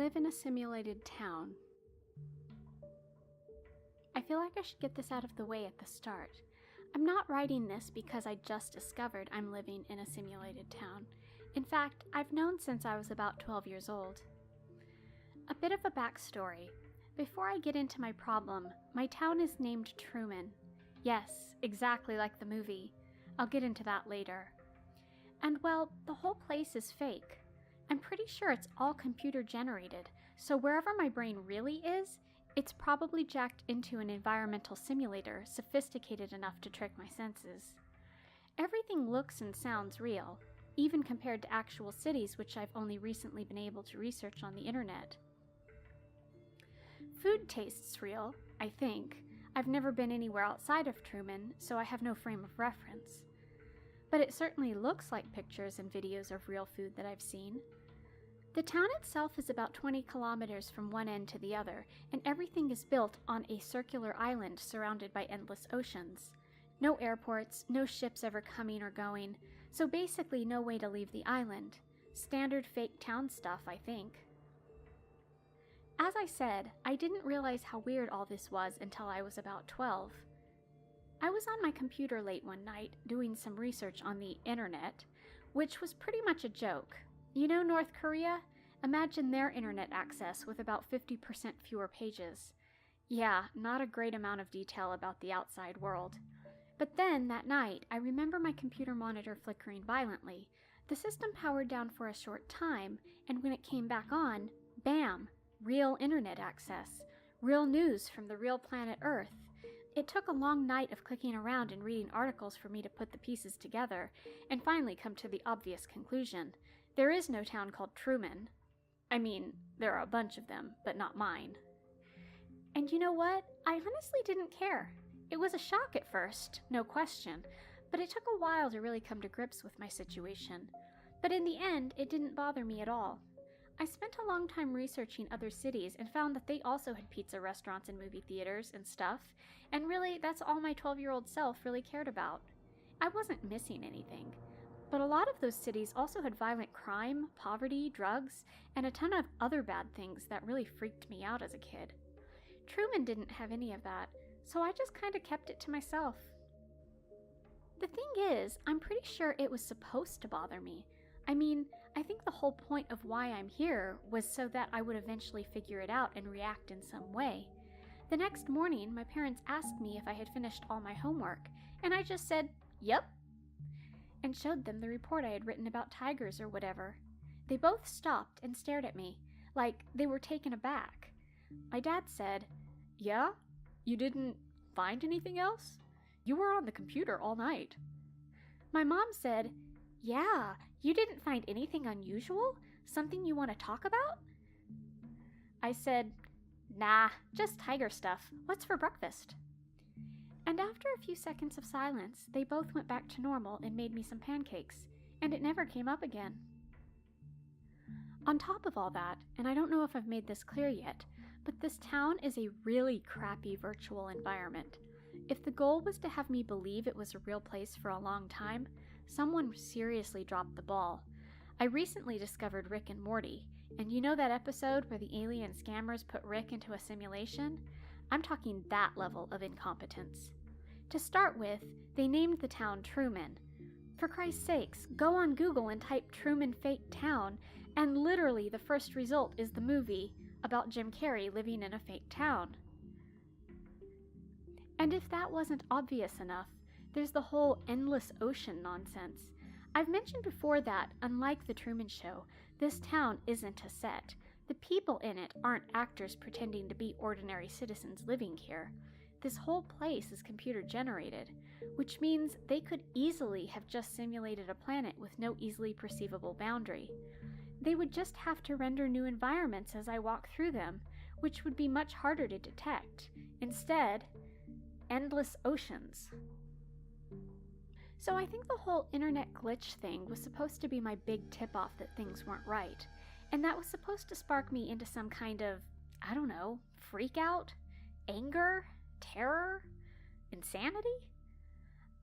live in a simulated town. I feel like I should get this out of the way at the start. I'm not writing this because I just discovered I'm living in a simulated town. In fact, I've known since I was about 12 years old. A bit of a backstory. Before I get into my problem, my town is named Truman. Yes, exactly like the movie. I'll get into that later. And well, the whole place is fake. I'm pretty sure it's all computer generated, so wherever my brain really is, it's probably jacked into an environmental simulator sophisticated enough to trick my senses. Everything looks and sounds real, even compared to actual cities which I've only recently been able to research on the internet. Food tastes real, I think. I've never been anywhere outside of Truman, so I have no frame of reference. But it certainly looks like pictures and videos of real food that I've seen. The town itself is about 20 kilometers from one end to the other, and everything is built on a circular island surrounded by endless oceans. No airports, no ships ever coming or going, so basically no way to leave the island. Standard fake town stuff, I think. As I said, I didn't realize how weird all this was until I was about 12. I was on my computer late one night doing some research on the internet, which was pretty much a joke. You know North Korea? Imagine their internet access with about 50% fewer pages. Yeah, not a great amount of detail about the outside world. But then, that night, I remember my computer monitor flickering violently. The system powered down for a short time, and when it came back on, bam! Real internet access. Real news from the real planet Earth. It took a long night of clicking around and reading articles for me to put the pieces together, and finally come to the obvious conclusion. There is no town called Truman. I mean, there are a bunch of them, but not mine. And you know what? I honestly didn't care. It was a shock at first, no question, but it took a while to really come to grips with my situation. But in the end, it didn't bother me at all. I spent a long time researching other cities and found that they also had pizza restaurants and movie theaters and stuff, and really, that's all my 12-year-old self really cared about. I wasn't missing anything. But a lot of those cities also had violent crime, poverty, drugs, and a ton of other bad things that really freaked me out as a kid. Truman didn't have any of that, so I just kind of kept it to myself. The thing is, I'm pretty sure it was supposed to bother me. I mean, I think the whole point of why I'm here was so that I would eventually figure it out and react in some way. The next morning, my parents asked me if I had finished all my homework, and I just said, "Yep," and showed them the report I had written about tigers or whatever. They both stopped and stared at me, like they were taken aback. My dad said, "Yeah? You didn't find anything else? You were on the computer all night." My mom said, "Yeah, you didn't find anything unusual? Something you want to talk about?" I said, "Nah, just tiger stuff. What's for breakfast?" And after a few seconds of silence, they both went back to normal and made me some pancakes, and it never came up again. On top of all that, and I don't know if I've made this clear yet, but this town is a really crappy virtual environment. If the goal was to have me believe it was a real place for a long time, someone seriously dropped the ball. I recently discovered Rick and Morty, and you know that episode where the alien scammers put Rick into a simulation? I'm talking that level of incompetence. To start with, they named the town Truman. For Christ's sakes, go on Google and type Truman fake town, and literally the first result is the movie about Jim Carrey living in a fake town. And if that wasn't obvious enough, there's the whole endless ocean nonsense. I've mentioned before that, unlike The Truman Show, this town isn't a set. The people in it aren't actors pretending to be ordinary citizens living here. This whole place is computer generated, which means they could easily have just simulated a planet with no easily perceivable boundary. They would just have to render new environments as I walk through them, which would be much harder to detect. Instead, endless oceans. So I think the whole internet glitch thing was supposed to be my big tip-off that things weren't right, and that was supposed to spark me into some kind of, I don't know, freak out? Anger? Terror? Insanity?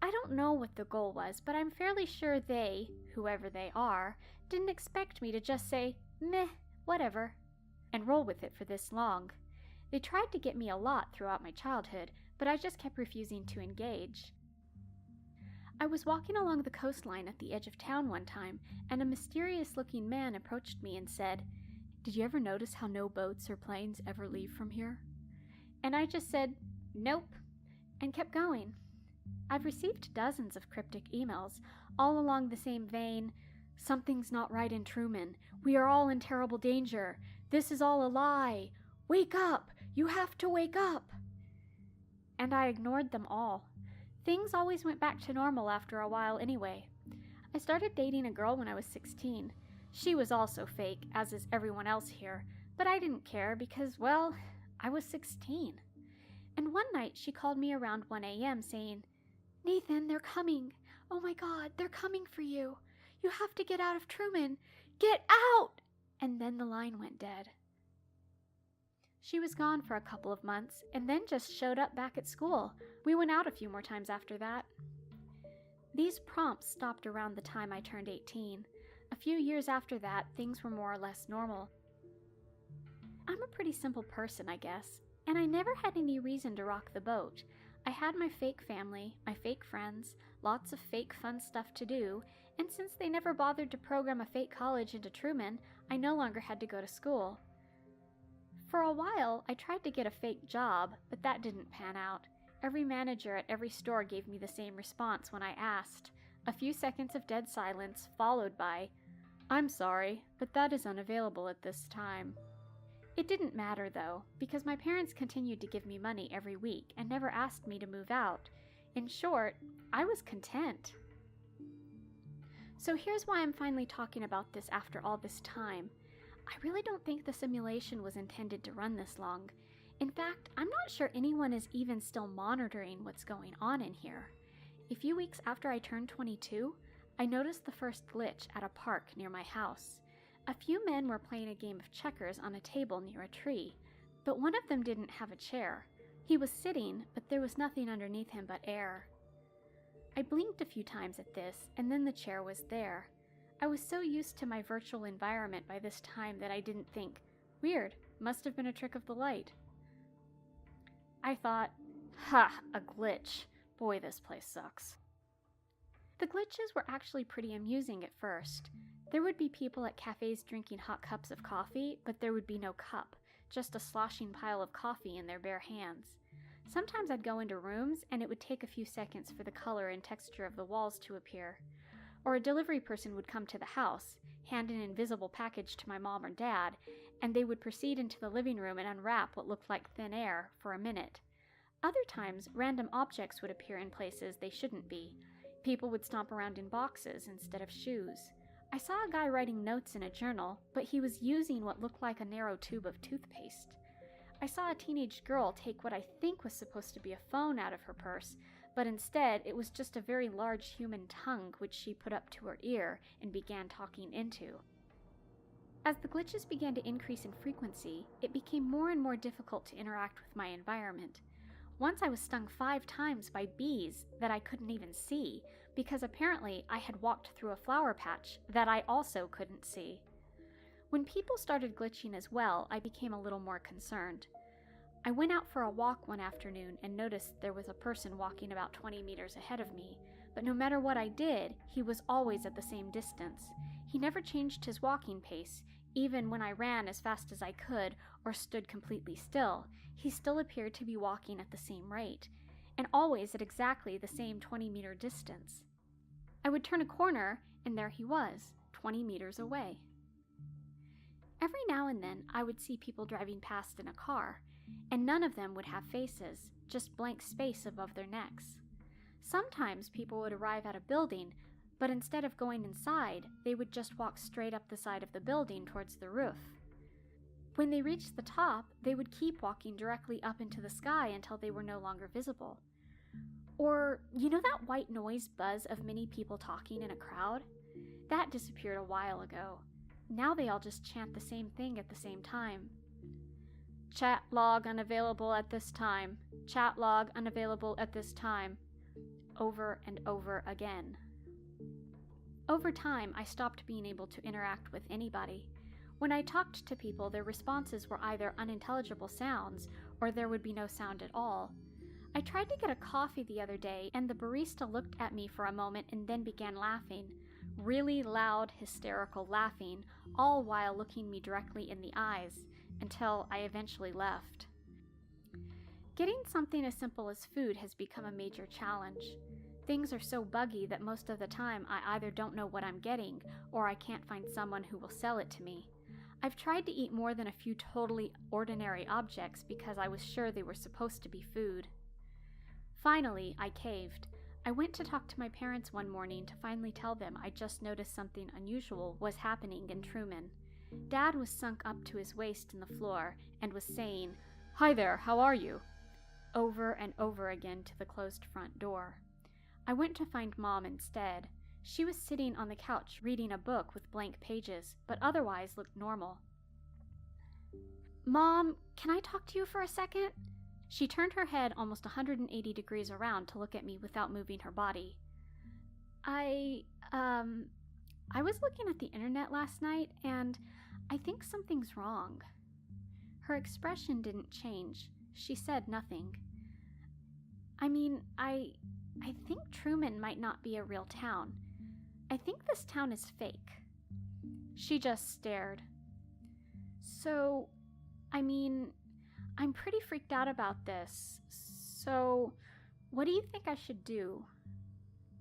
I don't know what the goal was, but I'm fairly sure they, whoever they are, didn't expect me to just say, meh, whatever. and roll with it for this long. They tried to get me a lot throughout my childhood, but I just kept refusing to engage. I was walking along the coastline at the edge of town one time, and a mysterious-looking man approached me and said, "Did you ever notice how no boats or planes ever leave from here?" And I just said, "Nope," and kept going. I've received dozens of cryptic emails, all along the same vein. "Something's not right in Truman. We are all in terrible danger. This is all a lie. Wake up! You have to wake up!" And I ignored them all. Things always went back to normal after a while anyway. I started dating a girl when I was 16. She was also fake, as is everyone else here, but I didn't care because, well, I was 16. And one night she called me around 1 a.m. saying, "Nathan, they're coming. Oh my God, they're coming for you. You have to get out of Truman. Get out!" And then the line went dead. She was gone for a couple of months and then just showed up back at school. We went out a few more times after that. These prompts stopped around the time I turned 18. A few years after that, things were more or less normal. I'm a pretty simple person, I guess, and I never had any reason to rock the boat. I had my fake family, my fake friends, lots of fake fun stuff to do, and since they never bothered to program a fake college into Truman, I no longer had to go to school. For a while, I tried to get a fake job, but that didn't pan out. Every manager at every store gave me the same response when I asked. A few seconds of dead silence, followed by, "I'm sorry, but that is unavailable at this time." It didn't matter, though, because my parents continued to give me money every week and never asked me to move out. In short, I was content. So here's why I'm finally talking about this after all this time. I really don't think the simulation was intended to run this long. In fact, I'm not sure anyone is even still monitoring what's going on in here. A few weeks after I turned 22, I noticed the first glitch at a park near my house. A few men were playing a game of checkers on a table near a tree, but one of them didn't have a chair. He was sitting, but there was nothing underneath him but air. I blinked a few times at this, and then the chair was there. I was so used to my virtual environment by this time that I didn't think, "Weird, must have been a trick of the light." I thought, "Ha, a glitch. Boy, this place sucks." The glitches were actually pretty amusing at first. There would be people at cafes drinking hot cups of coffee, but there would be no cup, just a sloshing pile of coffee in their bare hands. Sometimes I'd go into rooms, and it would take a few seconds for the color and texture of the walls to appear. Or a delivery person would come to the house, hand an invisible package to my mom or dad, and they would proceed into the living room and unwrap what looked like thin air for a minute. Other times, random objects would appear in places they shouldn't be. People would stomp around in boxes instead of shoes. I saw a guy writing notes in a journal, but he was using what looked like a narrow tube of toothpaste. I saw a teenage girl take what I think was supposed to be a phone out of her purse, but instead it was just a very large human tongue which she put up to her ear and began talking into. As the glitches began to increase in frequency, it became more and more difficult to interact with my environment. Once I was stung 5 times by bees that I couldn't even see, because apparently I had walked through a flower patch that I also couldn't see. When people started glitching as well, I became a little more concerned. I went out for a walk one afternoon and noticed there was a person walking about 20 meters ahead of me, but no matter what I did, he was always at the same distance. He never changed his walking pace, even when I ran as fast as I could or stood completely still. He still appeared to be walking at the same rate, and always at exactly the same 20-meter distance. I would turn a corner, and there he was, 20 meters away. Every now and then, I would see people driving past in a car, and none of them would have faces, just blank space above their necks. Sometimes people would arrive at a building, but instead of going inside, they would just walk straight up the side of the building towards the roof. When they reached the top, they would keep walking directly up into the sky until they were no longer visible. Or, you know that white noise buzz of many people talking in a crowd? That disappeared a while ago. Now they all just chant the same thing at the same time. Chat log unavailable at this time. Chat log unavailable at this time. Over and over again. Over time, I stopped being able to interact with anybody. When I talked to people, their responses were either unintelligible sounds or there would be no sound at all. I tried to get a coffee the other day, and the barista looked at me for a moment and then began laughing. Really loud, hysterical laughing, all while looking me directly in the eyes, until I eventually left. Getting something as simple as food has become a major challenge. Things are so buggy that most of the time I either don't know what I'm getting or I can't find someone who will sell it to me. I've tried to eat more than a few totally ordinary objects because I was sure they were supposed to be food. Finally, I caved. I went to talk to my parents one morning to finally tell them I just noticed something unusual was happening in Truman. Dad was sunk up to his waist in the floor and was saying, "Hi there, how are you?" over and over again to the closed front door. I went to find Mom instead. She was sitting on the couch reading a book with blank pages, but otherwise looked normal. "Mom, can I talk to you for a second?" She turned her head almost 180 degrees around to look at me without moving her body. I was looking at the internet last night, and I think something's wrong." Her expression didn't change. She said nothing. I think Truman might not be a real town. I think this town is fake." She just stared. "So, I'm pretty freaked out about this. So, what do you think I should do?"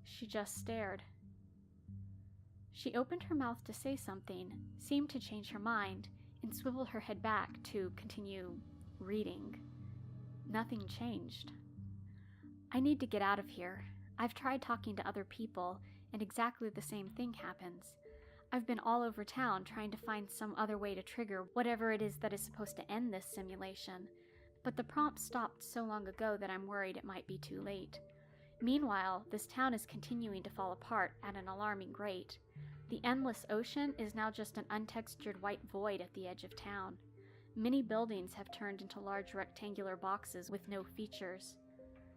She just stared. She opened her mouth to say something, seemed to change her mind, and swiveled her head back to continue reading. Nothing changed. "I need to get out of here. I've tried talking to other people, and exactly the same thing happens. I've been all over town trying to find some other way to trigger whatever it is that is supposed to end this simulation, but the prompt stopped so long ago that I'm worried it might be too late. Meanwhile, this town is continuing to fall apart at an alarming rate. The endless ocean is now just an untextured white void at the edge of town. Many buildings have turned into large rectangular boxes with no features.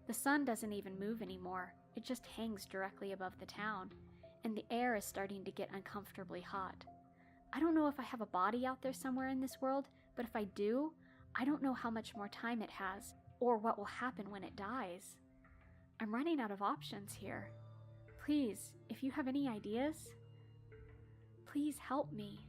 The sun doesn't even move anymore. It just hangs directly above the town, and the air is starting to get uncomfortably hot. I don't know if I have a body out there somewhere in this world, but if I do, I don't know how much more time it has, or what will happen when it dies. I'm running out of options here. Please, if you have any ideas, please help me."